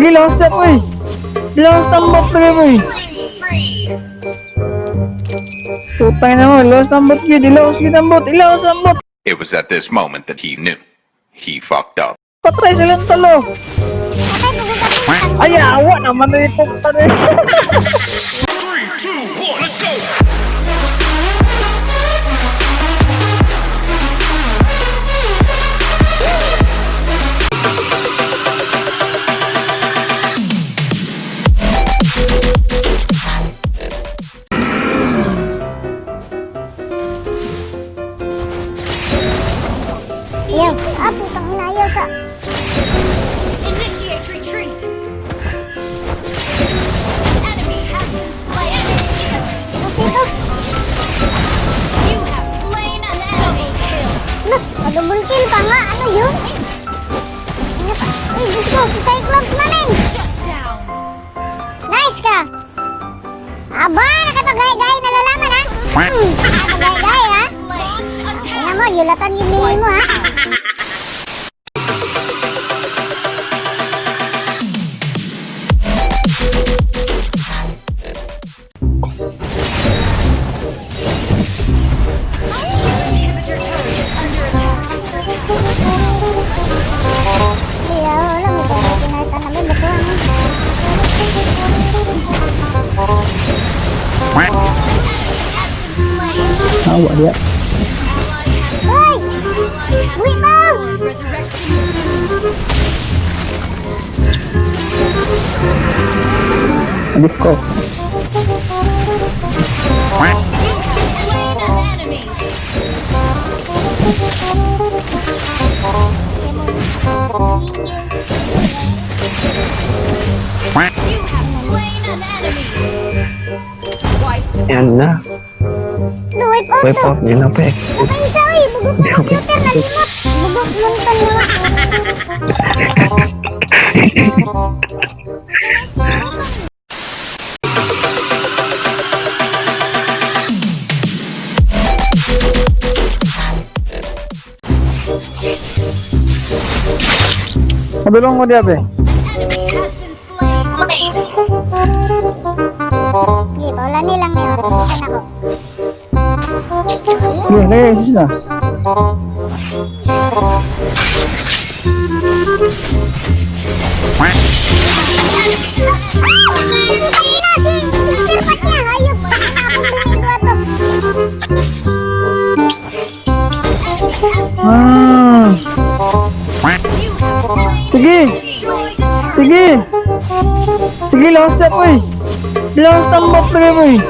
Sige, lawas na po eh. Lawas tambot na mo eh. Putang na mo, lawas tambot yun. Ilawas yun tambot, ilawas tambot. It was at this moment that he knew. He fucked up. Patay silang talo. Ay, awa naman na itong talo. 3, 2, 1, let's go! Ayaw, putang ina, ayaw ka. Initiate retreat. Enemy has been slain. Dito. You have slain an enemy. Kill. Look, double kill pa nga. Ano yun? Ano pa? Uy, let's go. Si Cyclops namin. Shut down. Nice ka. Aba, nakapagay-gay na lalaman ha. Nakapagay-gay ha. Launch attack. Alam mo, yulatan yung nini mo ha. Inhibitor turret is under attack. Iya, wala mo kung pinalitan namin. Batuan ha. Awa dia. Uy! Uy, Mom! Resurrecting soon. Adip ko. Slain an enemy. You have slain an enemy. Wiped. Yan na. No, wipe out Wipe to. out niya na pek. Nakaisa uy, bugok na computer na limot. Bugok muntan na. Madulong ko dia be. Enemy has been slain. Sige, paulan nilang ngayon. Saan ako? Sige, lagi sisa. Ah. Sige. Sige. Sige, lawas na po eh. Lawas tambot na mo eh.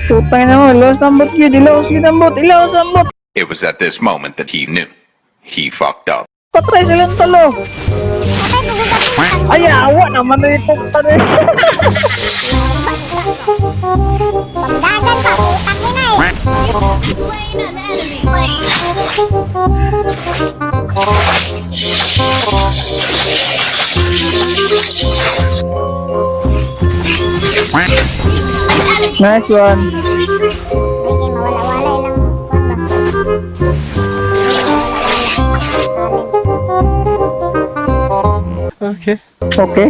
Putang na mo, lawas tambot yun. Ilawas yun tambot, ilawas tambot. It was at this moment that he knew. He fucked up. Patay silang talo. Ay, awa naman na itong talo. Pagdagan pa, putang ina eh. Slain an enemy. Nice one. Sige, mawala-walay lang. Okay. Okay.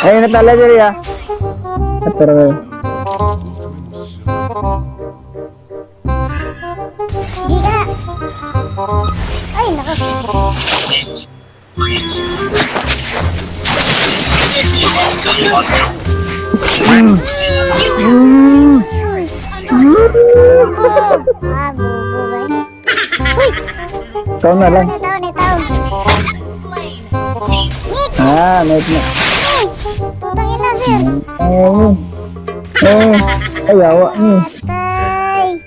Ayun na talaga rin ah. Pero Sige ka. Ay, naku. Ah, bubugay. Uy! ikaw na lang. Itaw. Slain. Ah, night na. Ay, putang ina sir. Ay, awa ni. Tay.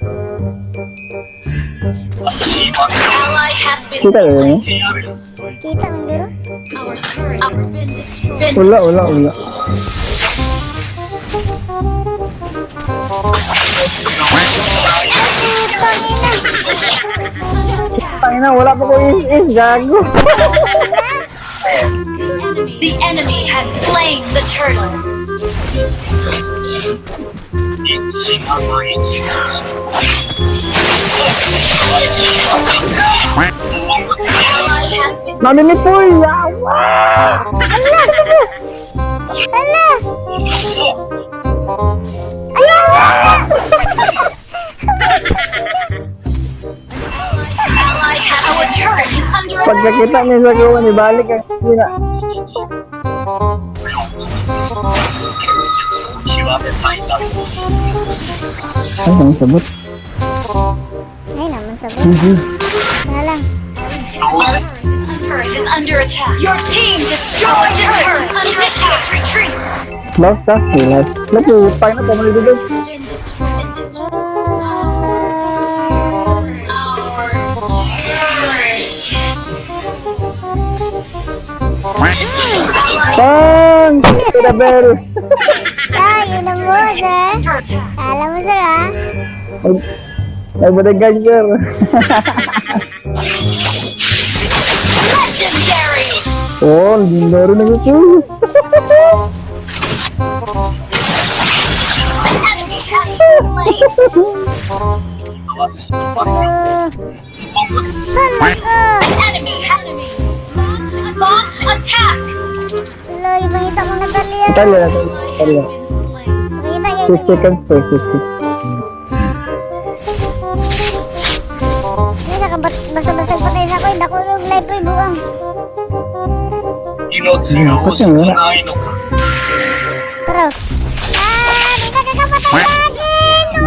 Ally has been. Kita ka rin. Kita man biro. Our turret has been destroyed. Ula. Putang ina. Shut down. Tangina, wala pa ko is, gago. The enemy has slain the turtle. Ally has been Nami ni Puy, yawa! Ala! Ala! ally has our turret is under attack. Pagkakita niya sa gawa ni Balik, hindi na. Ay, ang sabot. Ay naman sabot. Wala lang. Turret is under attack. Your team destroyed a turret. Under attack. Retreat. Last, last. Nagpupay na po, malibigay. Pang! To the bell! Ay, yun ang boss eh. Kala mo sir ah. Ay, badagay sir. Legendary. Oh, lindo rin ang ito. An enemy has been slain. An enemy. Launch attack. Lo, ipangita mo na tali ah. Tala na, tala. Ipangita 6 seconds per 60. Ay, nakabasag-basag patay na ako. Nakulog live ko yung buwang. 命が惜しくないのか Pero, may nakakapatay sa akin!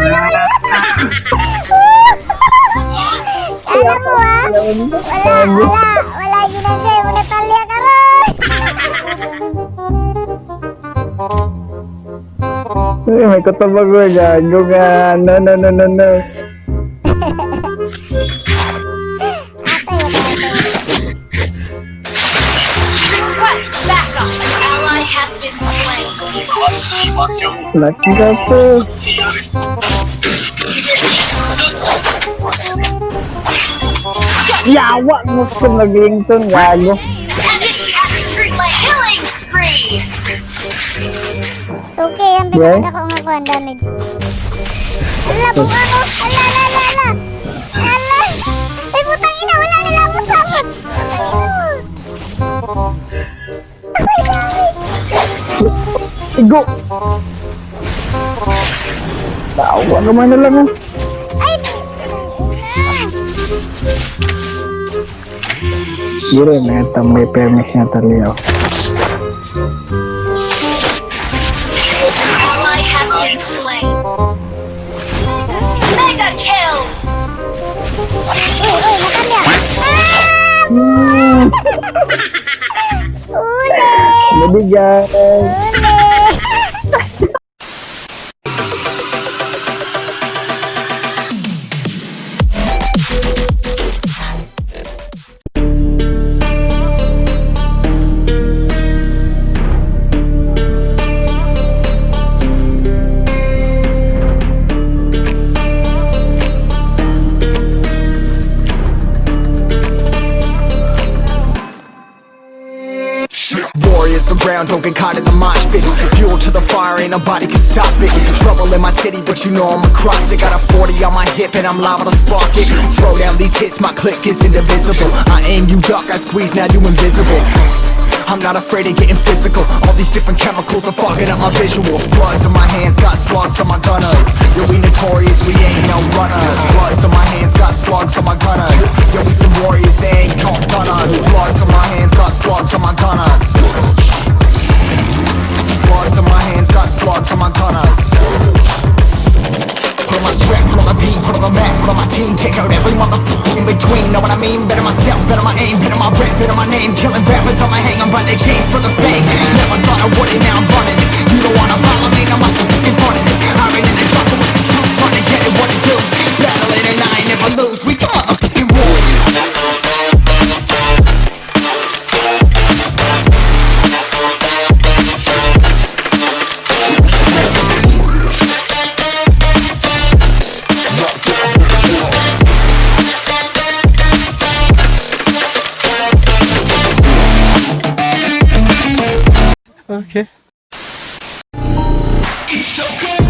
Kala mo ah? Wala ginagay mo na talya ka rin! Ay, may katabag ko gago nga. No. Request backup. An ally has been slain. しましょう Lucky ka po. Yawa mo ko nag-ringtone, gago. Initiate retreat. Killing spree. Okay, ang Yeah. pinagod ako nga ko ang damage. Ala, buka ko! Ala! Ay, putang ina! Wala na lang sabot! Ay, dami! Igo! Tawa naman na lang. Ay! Gire, may permis niya taliyaw. Ally has been slain. Mega kill. Uy, nakalya! Uli! Nabigyan. Uli! Warriors around, don't get caught in the mosh pit. Fuel to the fire, ain't nobody can stop it. Trouble in my city, but you know I'm across it. Got a 40 on my hip and I'm liable to spark it. Throw down these hits, my click is indivisible. I aim, you duck, I squeeze, now you invisible. I'm not afraid of getting physical. All these different chemicals are fogging up my visuals. Bloods on my hands, got slugs on my gunners. Yo, we notorious, we ain't no runners. Bloods on my hands, got slugs on my gunners. Yo, we some warriors, they ain't called gunners. Bloods on my hands, got slugs on my gunners. Bloods on my hands, got slugs on my gunners. Put on my strap, put on the beam, put on the map, put on my team. Take out every motherfucker in between. Know what I mean? Better myself, better my aim, better my rap, better my name. Killing rappers on my hang, I'm by their chains for the fame. Never thought I would it, now I'm running this. You don't wanna follow me, I'm up in front of this. I ran in the truck with the troops, trying to get it what it does. Battling and I ain't never lose. We some motherfucking warriors. Okay. It's so cold.